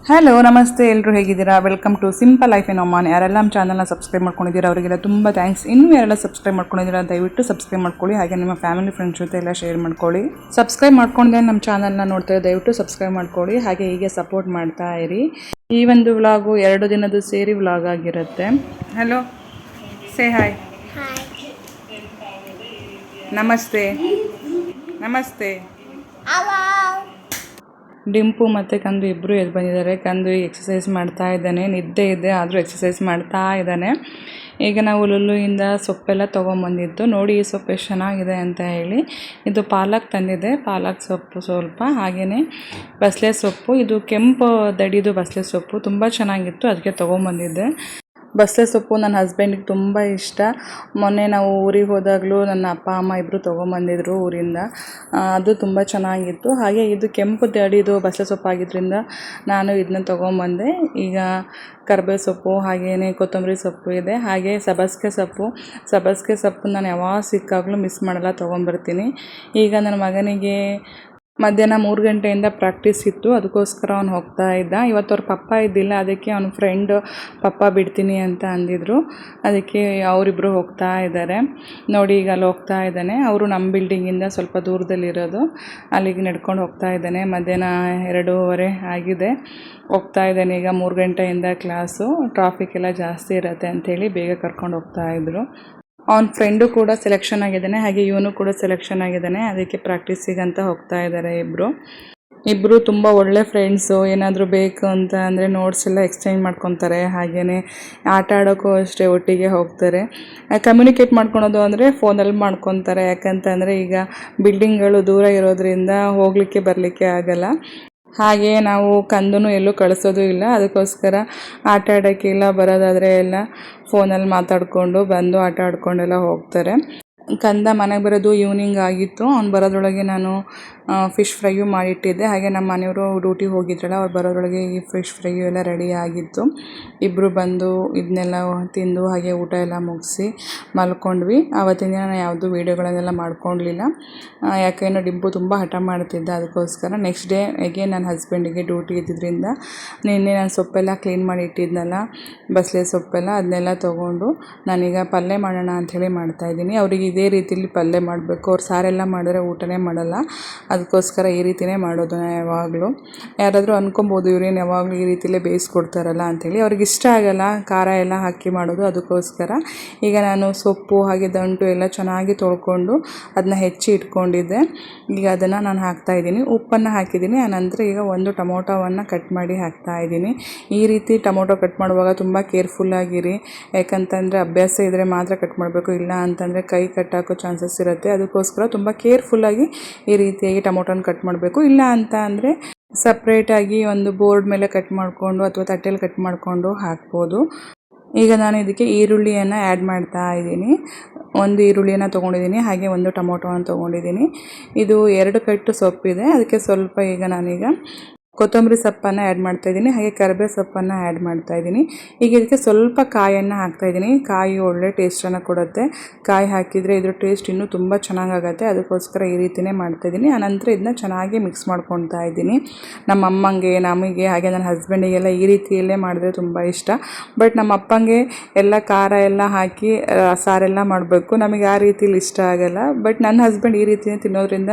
Hello ನಮಸ್ತೆ, ಎಲ್ಲರೂ ಹೇಗಿದ್ದೀರಾ? Welcome to simple life in Oman. ಯಾರೆಲ್ಲ ನಮ್ಮ ಚಾನಲ್ನ ಸಬ್ಸ್ಕ್ರೈಬ್ ಮಾಡ್ಕೊಂಡಿದ್ದೀರಾ ಅವರಿಗೆಲ್ಲ ತುಂಬ ಥ್ಯಾಂಕ್ಸ್. ಇನ್ನೂ ಯಾರೆಲ್ಲ ಸಬ್ಸ್ಕ್ರೈಬ್ ಮಾಡ್ಕೊಂಡಿದ್ದೀರಾ ದಯವಿಟ್ಟು ಸಬ್ಸ್ಕ್ರೈಬ್ ಮಾಡ್ಕೊಳ್ಳಿ. ಹಾಗೆ ನಿಮ್ಮ ಫ್ಯಾಮಿಲಿ ಫ್ರೆಂಡ್ಸ್ ಜೊತೆ ಎಲ್ಲ ಶೇರ್ ಮಾಡ್ಕೊಳ್ಳಿ. ಸಬ್ಸ್ಕ್ರೈಬ್ ಮಾಡ್ಕೊಂಡೆ ನಮ್ಮ ಚಾನಲ್ನ ನೋಡ್ತಾರೆ ದಯವಿಟ್ಟು ಸಬ್ಸ್ಕ್ರೈಬ್ ಮಾಡ್ಕೊಳ್ಳಿ. ಹಾಗೆ ಹೀಗೆ ಸಪೋರ್ಟ್ ಮಾಡ್ತಾ ಇರಿ. ಈ ಒಂದು ವ್ಲಾಗು 2 ದಿನದ ಸೇರಿ ವ್ಲಾಗ್ ಆಗಿರುತ್ತೆ. Hello, say hi. ನಮಸ್ತೆ ನಮಸ್ತೆ. ಡಿಂಪು ಮತ್ತು ಕಂದು ಇಬ್ಬರು ಎದ್ದು ಬಂದಿದ್ದಾರೆ. ಕಂದು ಎಕ್ಸಸೈಸ್ ಮಾಡ್ತಾ ಇದ್ದಾನೆ. ನಿದ್ದೆ ಇದೆ ಆದರೂ ಎಕ್ಸಸೈಸ್ ಮಾಡ್ತಾ ಇದ್ದಾನೆ. ಈಗ ನಾವು ಲುಲ್ಲುಯಿಂದ ಸೊಪ್ಪೆಲ್ಲ ತೊಗೊಂಬಂದಿದ್ದು ನೋಡಿ, ಈ ಸೊಪ್ಪು ಎಷ್ಟು ಚೆನ್ನಾಗಿದೆ ಅಂತ ಹೇಳಿ. ಇದು ಪಾಲಕ್ ತಂದಿದೆ, ಪಾಲಕ್ ಸೊಪ್ಪು ಸ್ವಲ್ಪ, ಹಾಗೆಯೇ ಬಸಳೆ ಸೊಪ್ಪು. ಇದು ಕೆಂಪು ದಡಿದು ಬಸಳೆ ಸೊಪ್ಪು ತುಂಬ ಚೆನ್ನಾಗಿತ್ತು, ಅದಕ್ಕೆ ತೊಗೊಂಬಂದಿದ್ದೆ. ಬಸಳೆ ಸೊಪ್ಪು ನನ್ನ ಹಸ್ಬೆಂಡಿಗೆ ತುಂಬ ಇಷ್ಟ. ಮೊನ್ನೆ ನಾವು ಊರಿಗೆ ಹೋದಾಗಲೂ ನನ್ನ ಅಪ್ಪ ಅಮ್ಮ ಇಬ್ಬರು ತೊಗೊಂಬಂದಿದ್ರು ಊರಿಂದ. ಅದು ತುಂಬ ಚೆನ್ನಾಗಿತ್ತು. ಹಾಗೆ ಇದು ಕೆಂಪು ದಡಿದು ಬಸಳೆ ಸೊಪ್ಪು ಆಗಿದ್ದರಿಂದ ನಾನು ಇದನ್ನ ತೊಗೊಂಬಂದೆ. ಈಗ ಕರಿಬೇವು ಸೊಪ್ಪು ಹಾಗೆಯೇ ಕೊತ್ತಂಬರಿ ಸೊಪ್ಪು ಇದೆ. ಹಾಗೆ ಸಬ್ಬಸಿಗೆ ಸೊಪ್ಪು ನಾನು ಯಾವಾಗ ಸಿಕ್ಕಾಗಲೂ ಮಿಸ್ ಮಾಡಲ್ಲ, ತೊಗೊಂಬರ್ತೀನಿ. ಈಗ ನನ್ನ ಮಗನಿಗೆ ಮಧ್ಯಾಹ್ನ 3 ಗಂಟೆಯಿಂದ ಪ್ರಾಕ್ಟೀಸ್ ಇತ್ತು, ಅದಕ್ಕೋಸ್ಕರ ಅವ್ನು ಹೋಗ್ತಾ ಇದ್ದ. ಇವತ್ತು ಅವ್ರ ಪಪ್ಪ ಇದ್ದಿಲ್ಲ, ಅದಕ್ಕೆ ಅವ್ನ ಫ್ರೆಂಡ್ ಪಪ್ಪ ಬಿಡ್ತೀನಿ ಅಂತ ಅಂದಿದ್ರು, ಅದಕ್ಕೆ ಅವರಿಬ್ಬರು ಹೋಗ್ತಾ ಇದ್ದಾರೆ. ನೋಡಿ ಈಗ ಅಲ್ಲಿ ಹೋಗ್ತಾ ಇದ್ದಾನೆ. ಅವರು ನಮ್ಮ ಬಿಲ್ಡಿಂಗಿಂದ ಸ್ವಲ್ಪ ದೂರದಲ್ಲಿರೋದು, ಅಲ್ಲಿಗೆ ನಡ್ಕೊಂಡು ಹೋಗ್ತಾ ಇದ್ದಾನೆ. ಮಧ್ಯಾಹ್ನ 2:15 ಆಗಿದೆ. ಹೋಗ್ತಾ ಇದ್ದಾನೆ ಈಗ. 3 ಗಂಟೆಯಿಂದ ಕ್ಲಾಸು, ಟ್ರಾಫಿಕ್ ಎಲ್ಲ ಜಾಸ್ತಿ ಇರುತ್ತೆ ಅಂಥೇಳಿ ಬೇಗ ಕರ್ಕೊಂಡು ಹೋಗ್ತಾಯಿದ್ರು. ಅವನ ಫ್ರೆಂಡು ಕೂಡ ಸೆಲೆಕ್ಷನ್ ಆಗಿದ್ದಾನೆ, ಹಾಗೆ ಇವನು ಕೂಡ ಸೆಲೆಕ್ಷನ್ ಆಗಿದ್ದಾನೆ. ಅದಕ್ಕೆ ಪ್ರಾಕ್ಟೀಸಿಗಂತ ಹೋಗ್ತಾ ಇದ್ದಾರೆ ಇಬ್ಬರು ತುಂಬ ಒಳ್ಳೆ ಫ್ರೆಂಡ್ಸು. ಏನಾದರೂ ಬೇಕು ಅಂತ ಅಂದರೆ ನೋಟ್ಸ್ ಎಲ್ಲ ಎಕ್ಸ್ಚೇಂಜ್ ಮಾಡ್ಕೊತಾರೆ. ಹಾಗೆಯೇ ಆಟ ಆಡೋಕ್ಕೂ ಅಷ್ಟೇ ಒಟ್ಟಿಗೆ ಹೋಗ್ತಾರೆ. ಕಮ್ಯುನಿಕೇಟ್ ಮಾಡ್ಕೊಳೋದು ಅಂದರೆ ಫೋನಲ್ಲಿ ಮಾಡ್ಕೊತಾರೆ. ಯಾಕಂತಂದರೆ ಈಗ ಬಿಲ್ಡಿಂಗ್ಗಳು ದೂರ ಇರೋದ್ರಿಂದ ಹೋಗಲಿಕ್ಕೆ ಬರಲಿಕ್ಕೆ ಆಗಲ್ಲ. ಹಾಗೆ ನಾವು ಕಂದನು ಎಲ್ಲೂ ಕಳಿಸೋದು ಇಲ್ಲ, ಅದಕ್ಕೋಸ್ಕರ ಆಟ ಆಡೋಕ್ಕೆಲ್ಲ ಬರೋದಾದರೆ ಎಲ್ಲ ಫೋನಲ್ಲಿ ಮಾತಾಡಿಕೊಂಡು ಬಂದು ಆಟ ಆಡ್ಕೊಂಡೆಲ್ಲ ಹೋಗ್ತಾರೆ. ಕಂದ ಮನೆಗೆ ಬರೋದು ಈವ್ನಿಂಗ್ ಆಗಿತ್ತು. ಅವ್ನು ಬರೋದ್ರೊಳಗೆ ನಾನು ಫಿಶ್ ಫ್ರೈಯು ಮಾಡಿಟ್ಟಿದ್ದೆ. ಹಾಗೆ ನಮ್ಮ ಮನೆಯವರು ಡ್ಯೂಟಿಗೆ ಹೋಗಿದ್ರಲ್ಲ, ಅವ್ರು ಬರೋದ್ರೊಳಗೆ ಈ ಫಿಶ್ ಫ್ರೈಯು ಎಲ್ಲ ರೆಡಿ ಆಗಿತ್ತು. ಇಬ್ಬರು ಬಂದು ಇದನ್ನೆಲ್ಲ ತಿಂದು ಹಾಗೆ ಊಟ ಎಲ್ಲ ಮುಗಿಸಿ ಮಲ್ಕೊಂಡ್ವಿ. ಆವತ್ತಿನ ದಿನ ನಾನು ಯಾವುದೂ ವೀಡಿಯೋಗಳನ್ನೆಲ್ಲ ಮಾಡ್ಕೊಳ್ಲಿಲ್ಲ, ಯಾಕೇನೋ ಡಿಂಪು ತುಂಬ ಹಠ ಮಾಡ್ತಿದ್ದ, ಅದಕ್ಕೋಸ್ಕರ. ನೆಕ್ಸ್ಟ್ ಡೇ ಹೇಗೆ ನನ್ನ ಹಸ್ಬೆಂಡಿಗೆ ಡ್ಯೂಟಿ ಇದ್ದಿದ್ದರಿಂದ ನಿನ್ನೆ ನಾನು ಸೊಪ್ಪೆಲ್ಲ ಕ್ಲೀನ್ ಮಾಡಿ ಇಟ್ಟಿದ್ನಲ್ಲ, ಬಸಳೆ ಸೊಪ್ಪೆಲ್ಲ, ಅದನ್ನೆಲ್ಲ ತೊಗೊಂಡು ನಾನೀಗ ಪಲ್ಯ ಮಾಡೋಣ ಅಂಥೇಳಿ ಮಾಡ್ತಾಯಿದ್ದೀನಿ. ಅವರಿಗೆ ಇದೇ ರೀತಿಲಿ ಪಲ್ಯ ಮಾಡಬೇಕು. ಅವ್ರು ಸಾರೆಲ್ಲ ಮಾಡಿದ್ರೆ ಊಟನೇ ಮಾಡಲ್ಲ, ಅದಕ್ಕೋಸ್ಕರ ಈ ರೀತಿಯೇ ಮಾಡೋದು ನಾನು ಯಾವಾಗಲೂ. ಯಾರಾದರೂ ಅಂದ್ಕೊಬೋದು ಇವ್ರೇನು ಯಾವಾಗಲೂ ಈ ರೀತಿಯಲ್ಲೇ ಬೇಯಿಸ್ಕೊಡ್ತಾರಲ್ಲ ಅಂಥೇಳಿ. ಅವ್ರಿಗೆ ಇಷ್ಟ ಆಗಲ್ಲ ಖಾರ ಎಲ್ಲ ಹಾಕಿ ಮಾಡೋದು, ಅದಕ್ಕೋಸ್ಕರ. ಈಗ ನಾನು ಸೊಪ್ಪು ಹಾಗೆ ದಂಟು ಎಲ್ಲ ಚೆನ್ನಾಗಿ ತೊಳ್ಕೊಂಡು ಅದನ್ನ ಹೆಚ್ಚಿ ಇಟ್ಕೊಂಡಿದ್ದೆ. ಈಗ ಅದನ್ನು ನಾನು ಹಾಕ್ತಾಯಿದ್ದೀನಿ, ಉಪ್ಪನ್ನು ಹಾಕಿದ್ದೀನಿ. ಆನಂತರ ಈಗ ಒಂದು ಟೊಮೊಟೊವನ್ನು ಕಟ್ ಮಾಡಿ ಹಾಕ್ತಾಯಿದ್ದೀನಿ. ಈ ರೀತಿ ಟೊಮೊಟೊ ಕಟ್ ಮಾಡುವಾಗ ತುಂಬ ಕೇರ್ಫುಲ್ಲಾಗಿರಿ, ಯಾಕಂತಂದರೆ ಅಭ್ಯಾಸ ಇದ್ದರೆ ಮಾತ್ರ ಕಟ್ ಮಾಡಬೇಕು, ಇಲ್ಲ ಅಂತಂದರೆ ಕೈ ಕಟ್ಟಾಕೋ ಚಾನ್ಸಸ್ ಇರುತ್ತೆ. ಅದಕ್ಕೋಸ್ಕರ ತುಂಬ ಕೇರ್ಫುಲ್ಲಾಗಿ ಈ ರೀತಿಯಾಗಿ ಟೊಮೊಟೊನ ಕಟ್ ಮಾಡಬೇಕು. ಇಲ್ಲ ಅಂತ ಅಂದರೆ ಸಪ್ರೇಟಾಗಿ ಒಂದು ಬೋರ್ಡ್ ಮೇಲೆ ಕಟ್ ಮಾಡಿಕೊಂಡು ಅಥವಾ ತಟ್ಟೆಯಲ್ಲಿ ಕಟ್ ಮಾಡಿಕೊಂಡು ಹಾಕ್ಬೋದು. ಈಗ ನಾನು ಇದಕ್ಕೆ ಈರುಳ್ಳಿಯನ್ನು ಆ್ಯಡ್ ಮಾಡ್ತಾ ಇದ್ದೀನಿ. ಒಂದು ಈರುಳ್ಳಿಯನ್ನು ತೊಗೊಂಡಿದ್ದೀನಿ, ಹಾಗೆ ಒಂದು ಟೊಮೊಟೊವನ್ನು ತೊಗೊಂಡಿದ್ದೀನಿ. ಇದು 2 ಕಟ್ಟು ಸೊಪ್ಪಿದೆ, ಅದಕ್ಕೆ ಸ್ವಲ್ಪ ಈಗ ನಾನೀಗ ಕೊತ್ತಂಬರಿ ಸೊಪ್ಪನ್ನು ಆ್ಯಡ್ ಮಾಡ್ತಾಯಿದ್ದೀನಿ, ಹಾಗೆ ಕರಿಬೇವು ಸೊಪ್ಪನ್ನು ಆ್ಯಡ್ ಮಾಡ್ತಾಯಿದ್ದೀನಿ. ಈಗ ಇದಕ್ಕೆ ಸ್ವಲ್ಪ ಕಾಯನ್ನು ಹಾಕ್ತಾಯಿದ್ದೀನಿ. ಕಾಯಿ ಒಳ್ಳೆ ಟೇಸ್ಟನ್ನು ಕೊಡುತ್ತೆ. ಕಾಯಿ ಹಾಕಿದರೆ ಇದ್ರ ಟೇಸ್ಟ್ ಇನ್ನೂ ತುಂಬ ಚೆನ್ನಾಗಾಗತ್ತೆ, ಅದಕ್ಕೋಸ್ಕರ ಈ ರೀತಿಯೇ ಮಾಡ್ತಾಯಿದ್ದೀನಿ. ಆನಂತರ ಇದನ್ನ ಚೆನ್ನಾಗಿ ಮಿಕ್ಸ್ ಮಾಡ್ಕೊತಾ ಇದ್ದೀನಿ. ನಮ್ಮ ಅಮ್ಮಂಗೆ, ನಮಗೆ, ಹಾಗೆ ನನ್ನ ಹಸ್ಬೆಂಡಿಗೆಲ್ಲ ಈ ರೀತಿಯಲ್ಲೇ ಮಾಡಿದ್ರೆ ತುಂಬ ಇಷ್ಟ. ಬಟ್ ನಮ್ಮ ಅಪ್ಪಂಗೆ ಎಲ್ಲ ಖಾರ ಎಲ್ಲ ಹಾಕಿ ಸಾರೆಲ್ಲ ಮಾಡಬೇಕು, ನಮಗೆ ಆ ರೀತಿಲಿ ಇಷ್ಟ ಆಗಲ್ಲ. ಬಟ್ ನನ್ನ ಹಸ್ಬೆಂಡ್ ಈ ರೀತಿಯೇ ತಿನ್ನೋದ್ರಿಂದ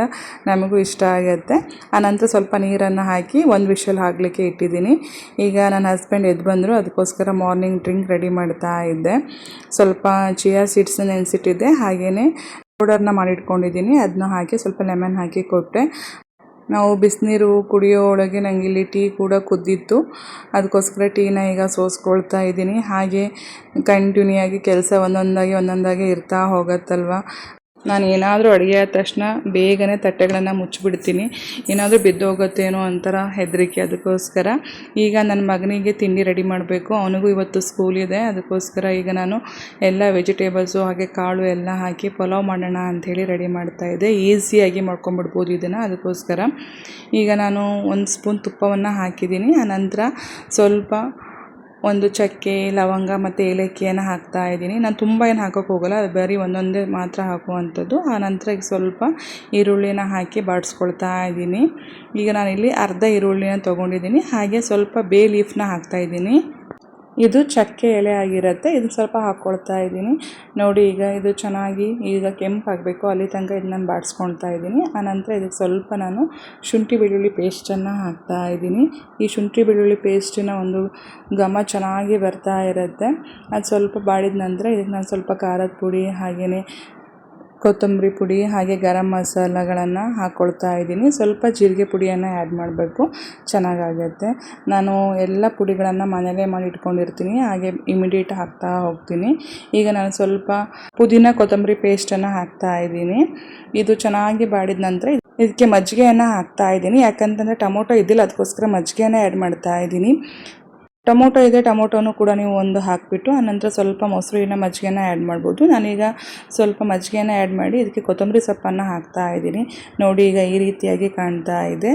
ನಮಗೂ ಇಷ್ಟ ಆಗುತ್ತೆ. ಆನಂತರ ಸ್ವಲ್ಪ ನೀರನ್ನು ಹಾಕಿ 1 ವಿಷಲ್ ಆಗಲಿಕ್ಕೆ ಇಟ್ಟಿದ್ದೀನಿ. ಈಗ ನನ್ನ ಹಸ್ಬೆಂಡ್ ಎದ್ದು ಬಂದರು, ಅದಕ್ಕೋಸ್ಕರ ಮಾರ್ನಿಂಗ್ ಡ್ರಿಂಕ್ ರೆಡಿ ಮಾಡ್ತಾ ಇದ್ದೆ. ಸ್ವಲ್ಪ ಚಿಯಾ ಸೀಡ್ಸನ್ನ ನೆನೆಸಿಟ್ಟಿದ್ದೆ, ಹಾಗೆಯೇ ಪೌಡರ್ನ ಮಾಡಿಟ್ಕೊಂಡಿದ್ದೀನಿ. ಅದನ್ನ ಹಾಕಿ ಸ್ವಲ್ಪ ಲೆಮನ್ ಹಾಕಿ ಕೊಟ್ಟೆ. ನಾವು ಬಿಸಿನೀರು ಕುಡಿಯೋ ಒಳಗೆ ನನಗೆ ಇಲ್ಲಿ ಟೀ ಕೂಡ ಕುದ್ದಿತ್ತು, ಅದಕ್ಕೋಸ್ಕರ ಟೀನ ಈಗ ಸೋಸ್ಕೊಳ್ತಾ ಇದ್ದೀನಿ. ಹಾಗೆ ಕಂಟಿನ್ಯೂ ಆಗಿ ಕೆಲಸ ಒಂದೊಂದಾಗಿ ಇರ್ತಾ ಹೋಗುತ್ತಲ್ವ. ನಾನು ಏನಾದರೂ ಅಡುಗೆ ಆದ ತಕ್ಷಣ ಬೇಗನೆ ತಟ್ಟೆಗಳನ್ನು ಮುಚ್ಚಿಬಿಡ್ತೀನಿ, ಏನಾದರೂ ಬಿದ್ದೋಗುತ್ತೇನೋ ಒಂಥರ ಹೆದರಿಕೆ, ಅದಕ್ಕೋಸ್ಕರ. ಈಗ ನನ್ನ ಮಗನಿಗೆ ತಿಂಡಿ ರೆಡಿ ಮಾಡಬೇಕು, ಅವನಿಗೂ ಇವತ್ತು ಸ್ಕೂಲ್ ಇದೆ, ಅದಕ್ಕೋಸ್ಕರ ಈಗ ನಾನು ಎಲ್ಲ ವೆಜಿಟೇಬಲ್ಸು ಹಾಗೆ ಕಾಳು ಎಲ್ಲ ಹಾಕಿ ಪಲಾವ್ ಮಾಡೋಣ ಅಂಥೇಳಿ ರೆಡಿ ಮಾಡ್ತಾಯಿದ್ದೆ. ಈಸಿಯಾಗಿ ಮಾಡ್ಕೊಂಬಿಡ್ಬೋದು ಇದನ್ನು, ಅದಕ್ಕೋಸ್ಕರ. ಈಗ ನಾನು 1 ಸ್ಪೂನ್ ತುಪ್ಪವನ್ನು ಹಾಕಿದ್ದೀನಿ. ಆನಂತರ ಸ್ವಲ್ಪ ಒಂದು ಚಕ್ಕೆ, ಲವಂಗ ಮತ್ತು ಏಲಕ್ಕಿಯನ್ನು ಹಾಕ್ತಾಯಿದ್ದೀನಿ. ನಾನು ತುಂಬ ಏನು ಹಾಕೋಕ್ಕೆ ಹೋಗಲ್ಲ, ಅದು ಬರೀ ಒಂದೊಂದೇ ಮಾತ್ರ ಹಾಕುವಂಥದ್ದು. ಆನಂತರ ಈಗ ಸ್ವಲ್ಪ ಈರುಳ್ಳಿನ ಹಾಕಿ ಬಾಡಿಸ್ಕೊಳ್ತಾ ಇದ್ದೀನಿ. ಈಗ ನಾನಿಲ್ಲಿ ಅರ್ಧ ಈರುಳ್ಳಿನ ತೊಗೊಂಡಿದ್ದೀನಿ. ಹಾಗೆ ಸ್ವಲ್ಪ ಬೇ ಲೀಫ್ನ ಹಾಕ್ತಾಯಿದ್ದೀನಿ. ಇದು ಚಕ್ಕೆ ಎಲೆ ಆಗಿರುತ್ತೆ, ಇದು ಸ್ವಲ್ಪ ಹಾಕ್ಕೊಳ್ತಾ ಇದ್ದೀನಿ. ನೋಡಿ ಈಗ ಇದು ಚೆನ್ನಾಗಿ ಈಗ ಕೆಂಪಾಗಬೇಕು, ಅಲ್ಲಿ ತನಕ ಇದು ನಾನು ಬಾಡಿಸ್ಕೊಳ್ತಾ ಇದ್ದೀನಿ. ಆನಂತರ ಇದಕ್ಕೆ ಸ್ವಲ್ಪ ನಾನು ಶುಂಠಿ ಬೆಳ್ಳುಳ್ಳಿ ಪೇಸ್ಟನ್ನು ಹಾಕ್ತಾ ಇದ್ದೀನಿ. ಈ ಶುಂಠಿ ಬೆಳ್ಳುಳ್ಳಿ ಪೇಸ್ಟಿನ ಒಂದು ಘಮ ಚೆನ್ನಾಗಿ ಬರ್ತಾ ಇರುತ್ತೆ. ಅದು ಸ್ವಲ್ಪ ಬಾಡಿದ ನಂತರ ಇದಕ್ಕೆ ನಾನು ಸ್ವಲ್ಪ ಖಾರದ ಪುಡಿ, ಹಾಗೆಯೇ ಕೊತ್ತಂಬರಿ ಪುಡಿ, ಹಾಗೆ ಗರಂ ಮಸಾಲಗಳನ್ನು ಹಾಕ್ಕೊಳ್ತಾ ಇದ್ದೀನಿ. ಸ್ವಲ್ಪ ಜೀರಿಗೆ ಪುಡಿಯನ್ನು ಆ್ಯಡ್ ಮಾಡಬೇಕು, ಚೆನ್ನಾಗಾಗುತ್ತೆ. ನಾನು ಎಲ್ಲ ಪುಡಿಗಳನ್ನು ಮನೇಲೇ ಮಾಡಿ ಇಟ್ಕೊಂಡಿರ್ತೀನಿ, ಹಾಗೆ ಇಮಿಡಿಯೇಟ್ ಹಾಕ್ತಾ ಹೋಗ್ತೀನಿ. ಈಗ ನಾನು ಸ್ವಲ್ಪ ಪುದೀನ ಕೊತ್ತಂಬರಿ ಪೇಸ್ಟನ್ನು ಹಾಕ್ತಾ ಇದ್ದೀನಿ. ಇದು ಚೆನ್ನಾಗಿ ಬಾಡಿದ ನಂತರ ಇದಕ್ಕೆ ಮಜ್ಜಿಗೆಯನ್ನು ಹಾಕ್ತಾ ಇದ್ದೀನಿ. ಯಾಕಂತಂದರೆ ಟೊಮೊಟೊ ಇದ್ದಿಲ್ಲ, ಅದಕ್ಕೋಸ್ಕರ ಮಜ್ಜಿಗೆಯನ್ನು ಆ್ಯಡ್ ಮಾಡ್ತಾ ಇದ್ದೀನಿ. ಟೊಮೊಟೊ ಇದೆ, ಟೊಮೊಟೊನೂ ಕೂಡ ನೀವು ಒಂದು ಹಾಕಿಬಿಟ್ಟು ಆನಂತರ ಸ್ವಲ್ಪ ಮೊಸರಿನ ಮಜ್ಜಿಗೆನ ಆ್ಯಡ್ ಮಾಡ್ಬೋದು. ನಾನೀಗ ಸ್ವಲ್ಪ ಮಜ್ಜಿಗೆನ ಆ್ಯಡ್ ಮಾಡಿ ಇದಕ್ಕೆ ಕೊತ್ತಂಬರಿ ಸೊಪ್ಪನ್ನು ಹಾಕ್ತಾ ಇದ್ದೀನಿ. ನೋಡಿ ಈಗ ಈ ರೀತಿಯಾಗಿ ಕಾಣ್ತಾ ಇದೆ.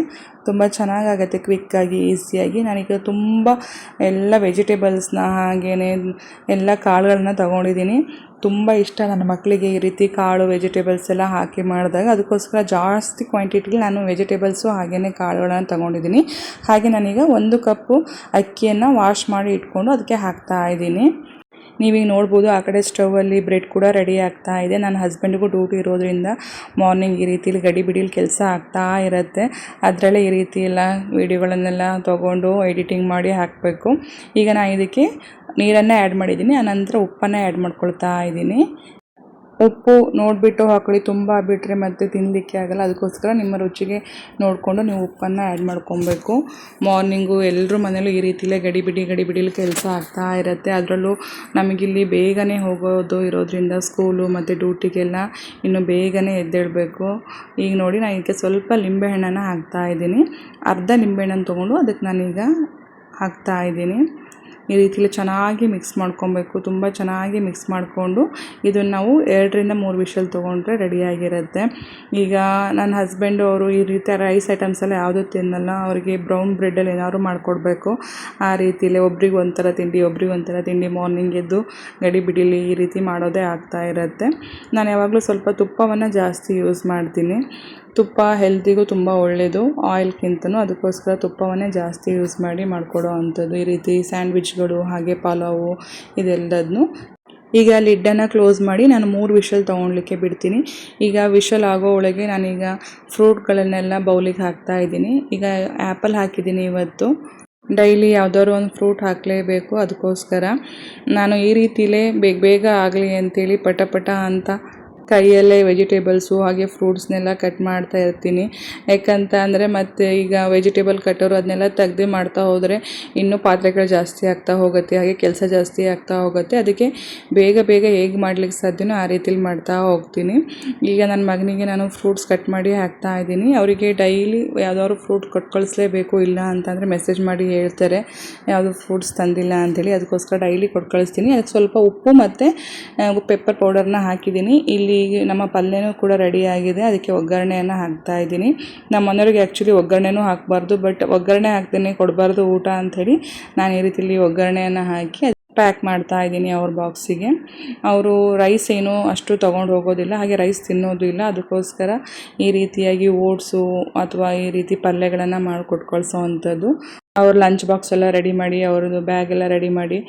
ತುಂಬ ಚೆನ್ನಾಗಾಗುತ್ತೆ, ಕ್ವಿಕ್ಕಾಗಿ, ಈಸಿಯಾಗಿ. ನಾನೀಗ ತುಂಬ ಎಲ್ಲ ವೆಜಿಟೇಬಲ್ಸ್ನ ಹಾಗೆಯೇ ಎಲ್ಲ ಕಾಳುಗಳನ್ನ ತೊಗೊಂಡಿದ್ದೀನಿ. ತುಂಬ ಇಷ್ಟ ನನ್ನ ಮಕ್ಕಳಿಗೆ ಈ ರೀತಿ ಕಾಳು ವೆಜಿಟೇಬಲ್ಸ್ ಎಲ್ಲ ಹಾಕಿ ಮಾಡಿದಾಗ. ಅದಕ್ಕೋಸ್ಕರ ಜಾಸ್ತಿ ಕ್ವಾಂಟಿಟಿಲಿ ನಾನು ವೆಜಿಟೇಬಲ್ಸು ಹಾಗೆಯೇ ಕಾಳುಗಳನ್ನು ತೊಗೊಂಡಿದ್ದೀನಿ. ಹಾಗೆ ನಾನೀಗ 1 ಕಪ್ಪು ಅಕ್ಕಿಯನ್ನು ವಾಶ್ ಮಾಡಿ ಇಟ್ಕೊಂಡು ಅದಕ್ಕೆ ಹಾಕ್ತಾ ಇದ್ದೀನಿ. ನೀವೀಗ ನೋಡ್ಬೋದು ಆ ಕಡೆ ಸ್ಟವಲ್ಲಿ ಬ್ರೆಡ್ ಕೂಡ ರೆಡಿ ಆಗ್ತಾ ಇದೆ. ನನ್ನ ಹಸ್ಬೆಂಡಿಗೂ ಡ್ಯೂಟಿ ಇರೋದ್ರಿಂದ ಮಾರ್ನಿಂಗ್ ಈ ರೀತಿಲಿ ಗಡಿಬಿಡಿಲಿ ಕೆಲಸ ಆಗ್ತಾ ಇರುತ್ತೆ. ಅದರಲ್ಲೇ ಈ ರೀತಿ ಎಲ್ಲ ವೀಡಿಯೋಗಳನ್ನೆಲ್ಲ ತೊಗೊಂಡು ಎಡಿಟಿಂಗ್ ಮಾಡಿ ಹಾಕಬೇಕು. ಈಗ ನಾನು ಇದಕ್ಕೆ ನೀರನ್ನು ಆ್ಯಡ್ ಮಾಡಿದ್ದೀನಿ, ಆನಂತರ ಉಪ್ಪನ್ನು ಆ್ಯಡ್ ಮಾಡ್ಕೊಳ್ತಾ ಇದ್ದೀನಿ. ಉಪ್ಪು ನೋಡಿಬಿಟ್ಟು ಹಾಕೊಳ್ಳಿ, ತುಂಬ ಬಿಟ್ಟರೆ ಮತ್ತೆ ತಿನ್ನಲಿಕ್ಕೆ ಆಗಲ್ಲ. ಅದಕ್ಕೋಸ್ಕರ ನಿಮ್ಮ ರುಚಿಗೆ ನೋಡಿಕೊಂಡು ನೀವು ಉಪ್ಪನ್ನು ಆ್ಯಡ್ ಮಾಡ್ಕೊಬೇಕು. ಮಾರ್ನಿಂಗು ಎಲ್ಲರೂ ಮನೇಲೂ ಈ ರೀತಿಲೇ ಗಡಿಬಿಡಿಲಿ ಕೆಲಸ ಆಗ್ತಾ ಇರುತ್ತೆ. ಅದರಲ್ಲೂ ನಮಗಿಲ್ಲಿ ಬೇಗನೆ ಹೋಗೋದು ಇರೋದ್ರಿಂದ ಸ್ಕೂಲು ಮತ್ತು ಡ್ಯೂಟಿಗೆಲ್ಲ ಇನ್ನು ಬೇಗನೆ ಎದ್ದೇಳಬೇಕು. ಈಗ ನೋಡಿ ನಾನು ಇದಕ್ಕೆ ಸ್ವಲ್ಪ ಲಿಂಬೆಹಣ್ಣನ್ನು ಹಾಕ್ತಾಯಿದ್ದೀನಿ. ಅರ್ಧ ಲಿಂಬೆಹಣ್ಣನ್ನು ತೊಗೊಂಡು ಅದಕ್ಕೆ ನಾನೀಗ ಹಾಕ್ತಾಯಿದ್ದೀನಿ. ಈ ರೀತಿಲಿ ಚೆನ್ನಾಗಿ ಮಿಕ್ಸ್ ಮಾಡ್ಕೊಬೇಕು. ತುಂಬ ಚೆನ್ನಾಗಿ ಮಿಕ್ಸ್ ಮಾಡಿಕೊಂಡು ಇದನ್ನು ನಾವು 2ರಿಂದ 3 ವಿಷಲ್ ತೊಗೊಂಡ್ರೆ ರೆಡಿಯಾಗಿರುತ್ತೆ. ಈಗ ನನ್ನ ಹಸ್ಬೆಂಡು ಅವರು ಈ ರೀತಿ ರೈಸ್ ಐಟಮ್ಸೆಲ್ಲ ಯಾವುದೂ ತಿನ್ನಲ್ಲ. ಅವರಿಗೆ ಬ್ರೌನ್ ಬ್ರೆಡ್ಡಲ್ಲಿ ಏನಾದ್ರು ಮಾಡಿಕೊಡ್ಬೇಕು. ಆ ರೀತಿಲೇ ಒಬ್ರಿಗೆ ಒಂಥರ ತಿಂಡಿ ಮಾರ್ನಿಂಗ್ ಎದ್ದು ಗಡಿಬಿಡಿಲಿ ಈ ರೀತಿ ಮಾಡೋದೇ ಆಗ್ತಾ ಇರುತ್ತೆ. ನಾನು ಯಾವಾಗಲೂ ಸ್ವಲ್ಪ ತುಪ್ಪವನ್ನು ಜಾಸ್ತಿ ಯೂಸ್ ಮಾಡ್ತೀನಿ. ತುಪ್ಪ ಹೆಲ್ತಿಗೂ ತುಂಬ ಒಳ್ಳೆಯದು ಆಯಿಲ್ಗಿಂತನೂ. ಅದಕ್ಕೋಸ್ಕರ ತುಪ್ಪವನ್ನೇ ಜಾಸ್ತಿ ಯೂಸ್ ಮಾಡಿ ಮಾಡಿಕೊಡೋ ಅಂಥದ್ದು. ಈ ರೀತಿ ಸ್ಯಾಂಡ್ವಿಚ್ಗಳು ಹಾಗೆ ಪಲಾವು ಇದೆಲ್ಲದನ್ನು. ಈಗ ಲಿಡ್ಡನ್ನು ಕ್ಲೋಸ್ ಮಾಡಿ ನಾನು 3 ವಿಷಲ್ ತೊಗೊಳ್ಲಿಕ್ಕೆ ಬಿಡ್ತೀನಿ. ಈಗ ವಿಷಲ್ ಆಗೋ ಒಳಗೆ ನಾನೀಗ ಫ್ರೂಟ್ಗಳನ್ನೆಲ್ಲ ಬೌಲಿಗೆ ಹಾಕ್ತಾಯಿದ್ದೀನಿ. ಈಗ ಆ್ಯಪಲ್ ಹಾಕಿದ್ದೀನಿ ಇವತ್ತು. ಡೈಲಿ ಯಾವುದಾದ್ರು ಒಂದು ಫ್ರೂಟ್ ಹಾಕಲೇಬೇಕು. ಅದಕ್ಕೋಸ್ಕರ ನಾನು ಈ ರೀತಿಲೇ ಬೇಗ ಆಗಲಿ ಅಂತೇಳಿ ಪಟ ಅಂತ ಕೈಯಲ್ಲೇ ವೆಜಿಟೇಬಲ್ಸು ಹಾಗೆ ಫ್ರೂಟ್ಸ್ನೆಲ್ಲ ಕಟ್ ಮಾಡ್ತಾ ಇರ್ತೀನಿ. ಯಾಕಂತ ಅಂದರೆ ಮತ್ತು ಈಗ ವೆಜಿಟೇಬಲ್ ಕಟ್ಟೋರು ಅದನ್ನೆಲ್ಲ ತೆಗ್ದು ಮಾಡ್ತಾ ಹೋದರೆ ಇನ್ನೂ ಪಾತ್ರೆಗಳು ಜಾಸ್ತಿ ಆಗ್ತಾ ಹೋಗುತ್ತೆ, ಹಾಗೆ ಕೆಲಸ ಜಾಸ್ತಿ ಆಗ್ತಾ ಹೋಗುತ್ತೆ. ಅದಕ್ಕೆ ಬೇಗ ಹೇಗೆ ಮಾಡ್ಲಿಕ್ಕೆ ಸಾಧ್ಯನೋ ಆ ರೀತಿಲಿ ಮಾಡ್ತಾ ಹೋಗ್ತೀನಿ. ಈಗ ನನ್ನ ಮಗನಿಗೆ ನಾನು ಫ್ರೂಟ್ಸ್ ಕಟ್ ಮಾಡಿ ಹಾಕ್ತಾ ಇದ್ದೀನಿ. ಅವರಿಗೆ ಡೈಲಿ ಯಾವುದಾದ್ರು ಫ್ರೂಟ್ ಕೊಟ್ಟು ಕಳಿಸ್ಲೇಬೇಕು, ಇಲ್ಲ ಅಂತಂದರೆ ಮೆಸೇಜ್ ಮಾಡಿ ಹೇಳ್ತಾರೆ ಯಾವುದು ಫ್ರೂಟ್ಸ್ ತಂದಿಲ್ಲ ಅಂಥೇಳಿ. ಅದಕ್ಕೋಸ್ಕರ ಡೈಲಿ ಕೊಟ್ಟು ಕಳಿಸ್ತೀನಿ. ಅದಕ್ಕೆ ಸ್ವಲ್ಪ ಉಪ್ಪು ಮತ್ತು ಪೆಪ್ಪರ್ ಪೌಡರ್ನ ಹಾಕಿದ್ದೀನಿ. ಇಲ್ಲಿ ನಮ್ಮ ಪಲ್ಯನೂ ಕೂಡ ರೆಡಿ ಆಗಿದೆ. ಅದಕ್ಕೆ ಒಗ್ಗರಣೆಯನ್ನು ಹಾಕ್ತಾ ಇದ್ದೀನಿ. ನಮ್ಮ ಮನೆಯವ್ರಿಗೆ ಆ್ಯಕ್ಚುಲಿ ಒಗ್ಗರಣೆನೂ ಹಾಕಬಾರ್ದು, ಬಟ್ ಒಗ್ಗರಣೆ ಹಾಕ್ದೇ ಕೊಡಬಾರ್ದು ಊಟ ಅಂಥೇಳಿ ನಾನು ಈ ರೀತಿಲಿ ಒಗ್ಗರಣೆಯನ್ನು ಹಾಕಿ ಪ್ಯಾಕ್ ಮಾಡ್ತಾ ಇದ್ದೀನಿ ಅವ್ರ ಬಾಕ್ಸಿಗೆ. ಅವರು ರೈಸ್ ಏನೂ ಅಷ್ಟು ತೊಗೊಂಡು ಹೋಗೋದಿಲ್ಲ, ಹಾಗೆ ರೈಸ್ ತಿನ್ನೋದು ಇಲ್ಲ. ಅದಕ್ಕೋಸ್ಕರ ಈ ರೀತಿಯಾಗಿ ಓಟ್ಸು ಅಥವಾ ಈ ರೀತಿ ಪಲ್ಯಗಳನ್ನು ಮಾಡಿಕೊಟ್ಟು ಕಳಿಸೋ ಅಂಥದ್ದು. ಅವ್ರ ಲಂಚ್ ಬಾಕ್ಸ್ ಎಲ್ಲ ರೆಡಿ ಮಾಡಿ, ಅವ್ರದ್ದು ಬ್ಯಾಗ್ ಎಲ್ಲ ರೆಡಿ ಮಾಡಿ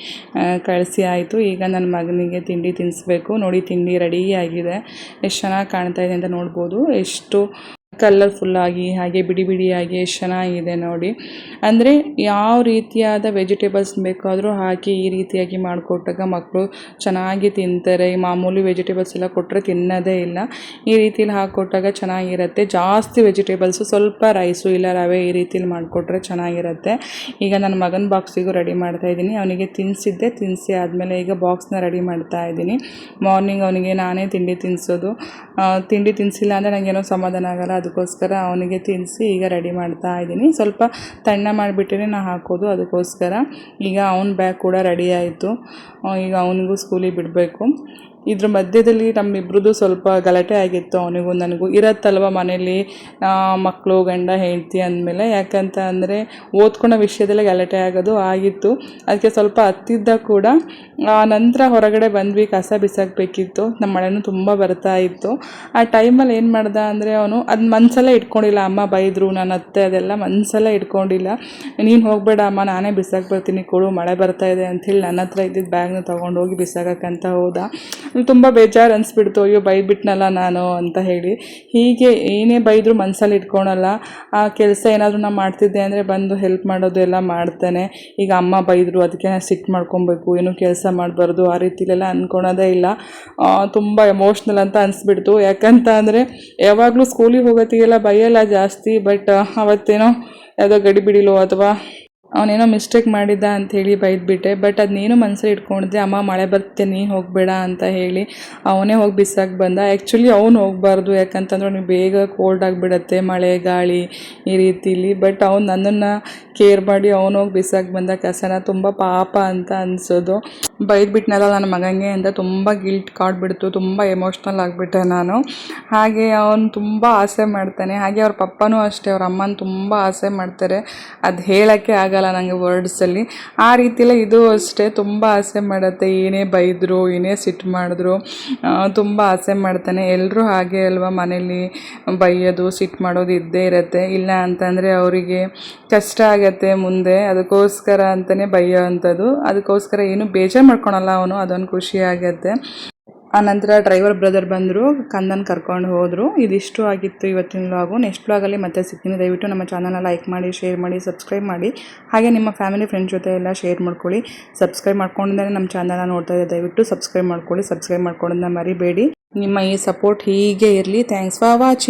ಕಳಿಸಿ ಆಯಿತು. ಈಗ ನನ್ನ ಮಗನಿಗೆ ತಿಂಡಿ ತಿನ್ನಿಸ್ಬೇಕು. ನೋಡಿ ತಿಂಡಿ ರೆಡಿ ಆಗಿದೆ. ಎಷ್ಟು ಚೆನ್ನಾಗಿ ಕಾಣ್ತಾ ಇದೆ ಅಂತ ನೋಡ್ಬೋದು. ಎಷ್ಟು ಕಲರ್ಫುಲ್ಲಾಗಿ ಹಾಗೆ ಬಿಡಿಯಾಗಿ ಎಷ್ಟು ಚೆನ್ನಾಗಿದೆ ನೋಡಿ. ಅಂದರೆ ಯಾವ ರೀತಿಯಾದ ವೆಜಿಟೇಬಲ್ಸ್ ಬೇಕಾದರೂ ಹಾಕಿ ಈ ರೀತಿಯಾಗಿ ಮಾಡಿಕೊಟ್ಟಾಗ ಮಕ್ಕಳು ಚೆನ್ನಾಗಿ ತಿಂತಾರೆ. ಈ ಮಾಮೂಲಿ ವೆಜಿಟೇಬಲ್ಸ್ ಎಲ್ಲ ಕೊಟ್ಟರೆ ತಿನ್ನೋದೇ ಇಲ್ಲ. ಈ ರೀತಿಲಿ ಹಾಕಿಕೊಟ್ಟಾಗ ಚೆನ್ನಾಗಿರುತ್ತೆ. ಜಾಸ್ತಿ ವೆಜಿಟೇಬಲ್ಸು, ಸ್ವಲ್ಪ ರೈಸು ಇಲ್ಲ ರವೆ ಈ ರೀತಿಲಿ ಮಾಡಿಕೊಟ್ರೆ ಚೆನ್ನಾಗಿರುತ್ತೆ. ಈಗ ನನ್ನ ಮಗನ ಬಾಕ್ಸಿಗೂ ರೆಡಿ ಮಾಡ್ತಾಯಿದ್ದೀನಿ. ಅವನಿಗೆ ತಿನ್ನಿಸಿ ಆದಮೇಲೆ ಈಗ ಬಾಕ್ಸ್ನ ರೆಡಿ ಮಾಡ್ತಾಯಿದ್ದೀನಿ. ಮಾರ್ನಿಂಗ್ ಅವನಿಗೆ ನಾನೇ ತಿಂಡಿ ತಿನ್ನಿಸೋದು. ತಿಂಡಿ ತಿನ್ನಿಸಿಲ್ಲ ಅಂದರೆ ನನಗೇನೋ ಸಮಾಧಾನ ಆಗೋಲ್ಲ. ಅದಕ್ಕೋಸ್ಕರ ಅವನಿಗೆ ತಿನ್ನಿಸಿ ಈಗ ರೆಡಿ ಮಾಡ್ತಾ ಇದ್ದೀನಿ. ಸ್ವಲ್ಪ ತಣ್ಣ ಮಾಡಿಬಿಟ್ಟೇ ನಾನು ಹಾಕೋದು. ಅದಕ್ಕೋಸ್ಕರ ಈಗ ಅವನ ಬ್ಯಾಗ್ ಕೂಡ ರೆಡಿ ಆಯಿತು. ಈಗ ಅವನಿಗೂ ಸ್ಕೂಲಿಗೆ ಬಿಡಬೇಕು. ಇದ್ರ ಮಧ್ಯದಲ್ಲಿ ನಮ್ಮಿಬ್ರದ್ದು ಸ್ವಲ್ಪ ಗಲಾಟೆ ಆಗಿತ್ತು, ಅವನಿಗೂ ನನಗೂ. ಇರತ್ತಲ್ವ ಮನೇಲಿ ಮಕ್ಕಳು ಗಂಡ ಹೆಂಡತಿ ಅಂದಮೇಲೆ, ಯಾಕಂತ ಅಂದರೆ ಓದ್ಕೊಳೋ ವಿಷಯದಲ್ಲೇ ಗಲಾಟೆ ಆಗೋದು ಆಗಿತ್ತು. ಅದಕ್ಕೆ ಸ್ವಲ್ಪ ಹತ್ತಿದ್ದ ಕೂಡ. ನಂತರ ಹೊರಗಡೆ ಬಂದ್ವಿ, ಕಸ ಬಿಸಾಕಬೇಕಿತ್ತು. ನಮ್ಮ ಮಳೆನೂ ತುಂಬ ಬರ್ತಾ ಇತ್ತು. ಆ ಟೈಮಲ್ಲಿ ಏನು ಮಾಡ್ದೆ ಅಂದರೆ ಅವನು ಅದು ಮನಸ್ಸಲ್ಲೇ ಇಟ್ಕೊಂಡಿಲ್ಲ. ಅಮ್ಮ ಬೈದರು, ನನ್ನ ಅತ್ತೆ ಅದೆಲ್ಲ ಮನಸ್ಸಲ್ಲೇ ಇಟ್ಕೊಂಡಿಲ್ಲ. ನೀನು ಹೋಗಬೇಡ ಅಮ್ಮ, ನಾನೇ ಬಿಸಾಕಿ ಬರ್ತೀನಿ ಕೊಡು, ಮಳೆ ಬರ್ತಾ ಇದೆ ಅಂಥೇಳಿ ನನ್ನ ಹತ್ರ ಇದ್ದಿದ್ದು ಬ್ಯಾಗ್ನ ತೊಗೊಂಡೋಗಿ ಬಿಸಾಕಕ್ಕಂತ ಹೋದ. ತುಂಬ ಬೇಜಾರು ಅನಿಸ್ಬಿಡ್ತು, ಅಯ್ಯೋ ಬೈದ್ಬಿಟ್ನಲ್ಲ ನಾನು ಅಂತ ಹೇಳಿ. ಹೀಗೆ ಏನೇ ಬೈದರೂ ಮನಸ್ಸಲ್ಲಿ ಇಟ್ಕೊಳಲ್ಲ. ಆ ಕೆಲಸ ಏನಾದರೂ ನಾನು ಮಾಡ್ತಿದ್ದೆ ಅಂದರೆ ಬಂದು ಹೆಲ್ಪ್ ಮಾಡೋದು ಎಲ್ಲ ಮಾಡ್ತಾನೆ. ಈಗ ಅಮ್ಮ ಬೈದರು ಅದಕ್ಕೆ ನಾನು ಸಿಟ್ಟು ಮಾಡ್ಕೊಬೇಕು, ಏನೂ ಕೆಲಸ ಮಾಡಬಾರ್ದು ಆ ರೀತಿಲೆಲ್ಲ ಅಂದ್ಕೊಳೋದೇ ಇಲ್ಲ. ತುಂಬ ಎಮೋಷ್ನಲ್ ಅಂತ ಅನಿಸ್ಬಿಡ್ತು. ಯಾಕಂತ ಅಂದರೆ ಯಾವಾಗಲೂ ಸ್ಕೂಲಿಗೆ ಹೋಗೋತ್ತಿಗೆಲ್ಲ ಬೈಯಲ್ಲ ಜಾಸ್ತಿ, ಬಟ್ ಅವತ್ತೇನೋ ಯಾವುದೋ ಗಡಿಬಿಡಿಲೋ ಅಥವಾ ಅವನೇನೋ ಮಿಸ್ಟೇಕ್ ಮಾಡಿದ್ದ ಅಂಥೇಳಿ ಬೈದ್ಬಿಟ್ಟೆ. ಬಟ್ ಅದನ್ನೇನು ಮನಸ್ಸಲ್ಲಿ ಇಟ್ಕೊಂಡಿದ್ದೆ. ಅಮ್ಮ ಮಳೆ ಬರುತ್ತೆ ನೀನು ಹೋಗಬೇಡ ಅಂತ ಹೇಳಿ ಅವನೇ ಹೋಗಿ ಬಿಸಾಕಿ ಬಂದ. ಆ್ಯಕ್ಚುಲಿ ಅವ್ನು ಹೋಗಬಾರ್ದು, ಯಾಕಂತಂದ್ರೆ ಅವ್ನಿಗೆ ಬೇಗ ಕೋಲ್ಡ್ ಆಗಿಬಿಡತ್ತೆ ಮಳೆ ಗಾಳಿ ಈ ರೀತಿಲಿ. ಬಟ್ ಅವ್ನು ನನ್ನನ್ನು ಕೇರ್ ಮಾಡಿ ಅವನು ಹೋಗಿ ಬಿಸಾಕಿ ಬಂದ ಕಸನ. ತುಂಬ ಪಾಪ ಅಂತ ಅನಿಸೋದು. ಬೈದ್ಬಿಟ್ನಲ್ಲ ನನ್ನ ಮಗನಿಗೆ ಅಂತ ತುಂಬ ಗಿಲ್ಟ್ ಕಾಡ್ಬಿಡ್ತು. ತುಂಬ ಎಮೋಷ್ನಲ್ ಆಗಿಬಿಟ್ಟೆ ನಾನು. ಹಾಗೆ ಅವನು ತುಂಬ ಆಸೆ ಮಾಡ್ತಾನೆ. ಹಾಗೆ ಅವ್ರ ಪಪ್ಪನೂ ಅಷ್ಟೇ, ಅವ್ರ ಅಮ್ಮನ ತುಂಬ ಆಸೆ ಮಾಡ್ತಾರೆ. ಅದು ಹೇಳೋಕ್ಕೆ ಆಗಲ್ಲ ನನಗೆ ವರ್ಡ್ಸಲ್ಲಿ. ಆ ರೀತಿಯಲ್ಲೇ ಇದು ಅಷ್ಟೇ, ತುಂಬ ಆಸೆ ಮಾಡುತ್ತೆ. ಏನೇ ಬೈದರು ಏನೇ ಸಿಟ್ಟು ಮಾಡಿದ್ರು ತುಂಬ ಆಸೆ ಮಾಡ್ತಾನೆ. ಎಲ್ಲರೂ ಹಾಗೆ ಅಲ್ವಾ, ಮನೇಲಿ ಬೈಯೋದು ಸಿಟ್ಟು ಮಾಡೋದು ಇದ್ದೇ ಇರುತ್ತೆ. ಇಲ್ಲ ಅಂತಂದರೆ ಅವರಿಗೆ ಕಷ್ಟ ಆಗತ್ತೆ ಮುಂದೆ, ಅದಕ್ಕೋಸ್ಕರ ಅಂತಲೇ ಬೈಯೋ ಅಂಥದ್ದು. ಅದಕ್ಕೋಸ್ಕರ ಏನು ಬೇಜಾರು ಮಾಡ್ಕೊಳಲ್ಲ ಅವನು, ಅದೊಂದು ಖುಷಿ ಆಗತ್ತೆ. ಆನಂತರ ಡ್ರೈವರ್ ಬ್ರದರ್ ಬಂದರು, ಕಂದನ್ ಕರ್ಕೊಂಡು ಹೋದರು. ಇದಿಷ್ಟು ಆಗಿತ್ತು ಇವತ್ತಿನ ವ್ಲಾಗು. ನೆಕ್ಸ್ಟ್ ವ್ಲಾಗಲ್ಲಿ ಮತ್ತೆ ಸಿಗ್ತೀನಿ. ದಯವಿಟ್ಟು ನಮ್ಮ ಚಾನಲ್ನ ಲೈಕ್ ಮಾಡಿ, ಶೇರ್ ಮಾಡಿ, ಸಬ್ಸ್ಕ್ರೈಬ್ ಮಾಡಿ. ಹಾಗೆ ನಿಮ್ಮ ಫ್ಯಾಮಿಲಿ ಫ್ರೆಂಡ್ಸ್ ಜೊತೆ ಎಲ್ಲ ಶೇರ್ ಮಾಡ್ಕೊಳ್ಳಿ. ಸಬ್ಸ್ಕ್ರೈಬ್ ಮಾಡ್ಕೊಂಡಿದ್ದರೆ ನಮ್ಮ ಚಾನಲ್ನ ನೋಡ್ತಾ ಇದ್ದರೆ ದಯವಿಟ್ಟು ಸಬ್ಸ್ಕ್ರೈಬ್ ಮಾಡ್ಕೊಳ್ಳಿ. ಸಬ್ಸ್ಕ್ರೈಬ್ ಮಾಡ್ಕೊಳ್ಳೋದನ್ನ ಮರಿಬೇಡಿ. ನಿಮ್ಮ ಈ ಸಪೋರ್ಟ್ ಹೀಗೆ ಇರಲಿ. Thanks for watching.